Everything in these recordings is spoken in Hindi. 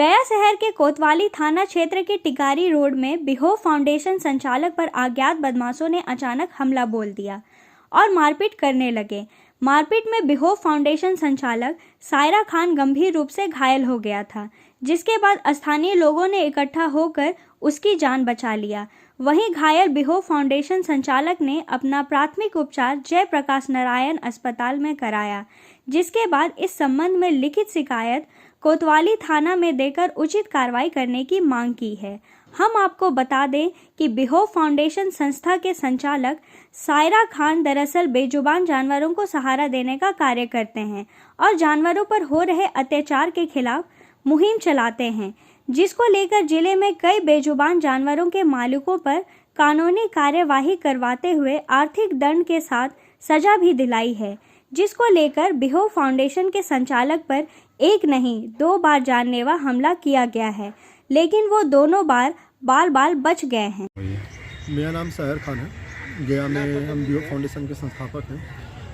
गया शहर के कोतवाली थाना क्षेत्र के टिकारी रोड में बिहोव फाउंडेशन संचालक पर अज्ञात बदमाशों ने अचानक हमला बोल दिया और मारपीट करने लगे। मारपीट में बिहोव फाउंडेशन संचालक सायरा खान गंभीर रूप से घायल हो गया था, जिसके बाद स्थानीय लोगों ने इकट्ठा होकर उसकी जान बचा लिया। वहीं घायल बिहोव फाउंडेशन संचालक ने अपना प्राथमिक उपचार जयप्रकाश नारायण अस्पताल में कराया, जिसके बाद इस संबंध में लिखित शिकायत कोतवाली थाना में देकर उचित कार्रवाई करने की मांग की है। हम आपको बता दें कि बिहोव फाउंडेशन संस्था के संचालक सायरा खान दरअसल बेजुबान जानवरों को सहारा देने का कार्य करते हैं और जानवरों पर हो रहे अत्याचार के खिलाफ मुहिम चलाते हैं, जिसको लेकर जिले में कई बेजुबान जानवरों के मालिकों पर कानूनी कार्यवाही करवाते हुए आर्थिक दंड के साथ सजा भी दिलाई है, जिसको लेकर बिहोव फाउंडेशन के संचालक पर एक नहीं 2 बार जानलेवा हमला किया गया है, लेकिन वो दोनों बार बाल बच गए हैं। मेरा नाम सायर खान है। गया में हम बिहोव फाउंडेशन के संस्थापक हैं।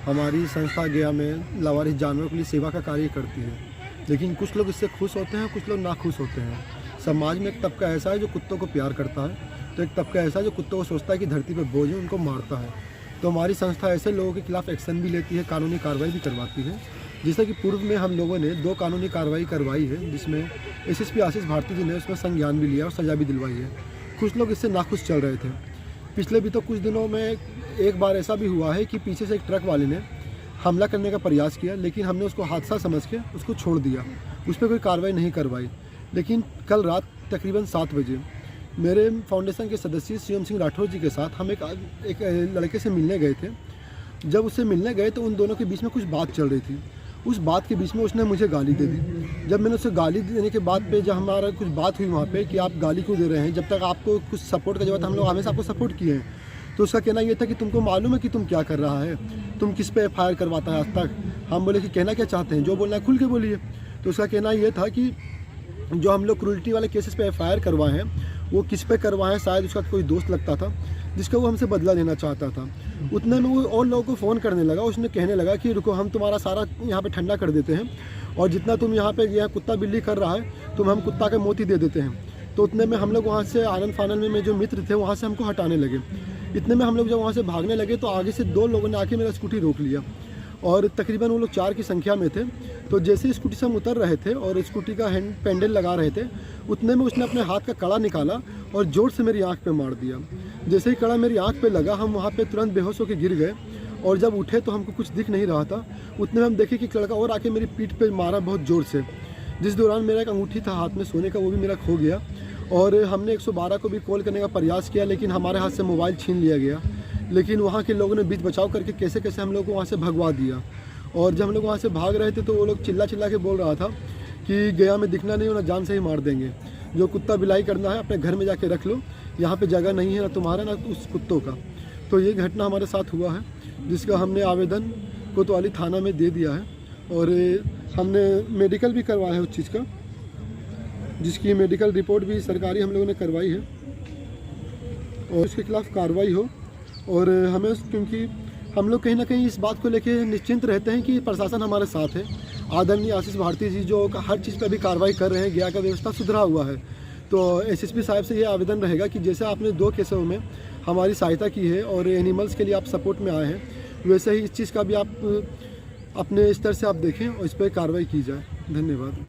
हमारी संस्था गया में लावारिस जानवरों के लिए सेवा का कार्य करती है, लेकिन कुछ लोग इससे खुश होते हैं, कुछ लोग नाखुश होते हैं। समाज में एक तबका ऐसा है जो कुत्तों को प्यार करता है, तो एक तबका ऐसा है जो कुत्तों को सोचता है कि धरती पर बोझ है, उनको मारता है। तो हमारी संस्था ऐसे लोगों के खिलाफ एक्शन भी लेती है, कानूनी कार्रवाई भी करवाती है। जैसे कि पूर्व में हम लोगों ने 2 कानूनी कार्रवाई करवाई है, जिसमें एसएसपी आशीष भारती जी ने उसमें संज्ञान भी लिया और सज़ा भी दिलवाई है। कुछ लोग इससे नाखुश चल रहे थे। पिछले भी तो कुछ दिनों में एक बार ऐसा भी हुआ है कि पीछे से एक ट्रक वाले ने हमला करने का प्रयास किया, लेकिन हमने उसको हादसा समझ के उसको छोड़ दिया, उस पर कोई कार्रवाई नहीं करवाई। लेकिन कल रात तकरीबन 7 बजे मेरे फाउंडेशन के सदस्य शिवम सिंह राठौर जी के साथ हम एक लड़के से मिलने गए थे। जब उससे मिलने गए तो उन दोनों के बीच में कुछ बात चल रही थी। उस बात के बीच में उसने मुझे गाली दे दी। जब मैंने उसे गाली देने के बाद पे जब हमारा कुछ बात हुई वहाँ पे कि आप गाली क्यों दे रहे हैं, जब तक आपको कुछ सपोर्ट का जरूरत, हम लोग हमेशा आपको सपोर्ट किए हैं। तो उसका कहना ये था कि तुमको मालूम है कि तुम क्या कर रहा है, तुम किस पे FIR करवाता है आज तक। हम बोले कि कहना क्या चाहते हैं, जो बोलना है खुल के बोलिए। तो उसका कहना ये था कि जो हम लोग क्रूरल्टी वाले केसेस पे FIR करवाए हैं वो किस पे करवाए हैं, शायद उसका कोई दोस्त लगता था जिसका वो हमसे बदला लेना चाहता था। उतने में वो और लोगों को फ़ोन करने लगा। उसने कहने लगा कि रुको, हम तुम्हारा सारा यहाँ पे ठंडा कर देते हैं और जितना तुम यहाँ पे यह कुत्ता बिल्ली कर रहा है तुम हम कुत्ता के मोती दे देते हैं। तो उतने में हम लोग वहाँ से आनंद फानन में जो मित्र थे वहाँ से हमको हटाने लगे। इतने में हम लोग जब वहाँ से भागने लगे तो आगे से 2 लोगों ने आके मेरा स्कूटी रोक लिया और तकरीबन वो लोग 4 की संख्या में थे। तो जैसे स्कूटी से हम उतर रहे थे और स्कूटी का हैंड पैंडल लगा रहे थे, उतने में उसने अपने हाथ का कड़ा निकाला और जोर से मेरी आंख पे मार दिया। जैसे ही कड़ा मेरी आंख पे लगा, हम वहाँ पे तुरंत बेहोश होकर गिर गए और जब उठे तो हमको कुछ दिख नहीं रहा था। उतने में हम देखे कि लड़का और आके मेरी पीठ पे मारा बहुत ज़ोर से, जिस दौरान मेरा एक अंगूठी था हाथ में सोने का, वो भी मेरा खो गया। और हमने 112 को भी कॉल करने का प्रयास किया, लेकिन हमारे हाथ से मोबाइल छीन लिया गया। लेकिन वहाँ के लोगों ने बीच बचाव करके कैसे कैसे हम लोग को वहाँ से भगवा दिया। और जब हम लोग वहाँ से भाग रहे थे तो वो लोग चिल्ला के बोल रहा था कि गया में दिखना नहीं हो ना जान से ही मार देंगे, जो कुत्ता बिलाई करना है अपने घर में जाके रख लो, यहाँ पे जगह नहीं है ना तुम्हारा ना उस कुत्तों का। तो ये घटना हमारे साथ हुआ है, जिसका हमने आवेदन कोतवाली थाना में दे दिया है और हमने मेडिकल भी करवाया है उस चीज़ का, जिसकी मेडिकल रिपोर्ट भी सरकारी हम लोगों ने करवाई है और उसके खिलाफ कार्रवाई हो। और हमें, क्योंकि हम लोग कहीं ना कहीं इस बात को लेके निश्चिंत रहते हैं कि प्रशासन हमारे साथ है। आदरणीय आशीष भारती जी जो हर चीज़ पर भी कार्रवाई कर रहे हैं, गया का व्यवस्था सुधरा हुआ है। तो एसएसपी साहब से ये आवेदन रहेगा कि जैसे आपने 2 केसों में हमारी सहायता की है और एनिमल्स के लिए आप सपोर्ट में आए हैं, वैसे ही इस चीज़ का भी आप अपने स्तर से आप देखें और इस पर कार्रवाई की जाए। धन्यवाद।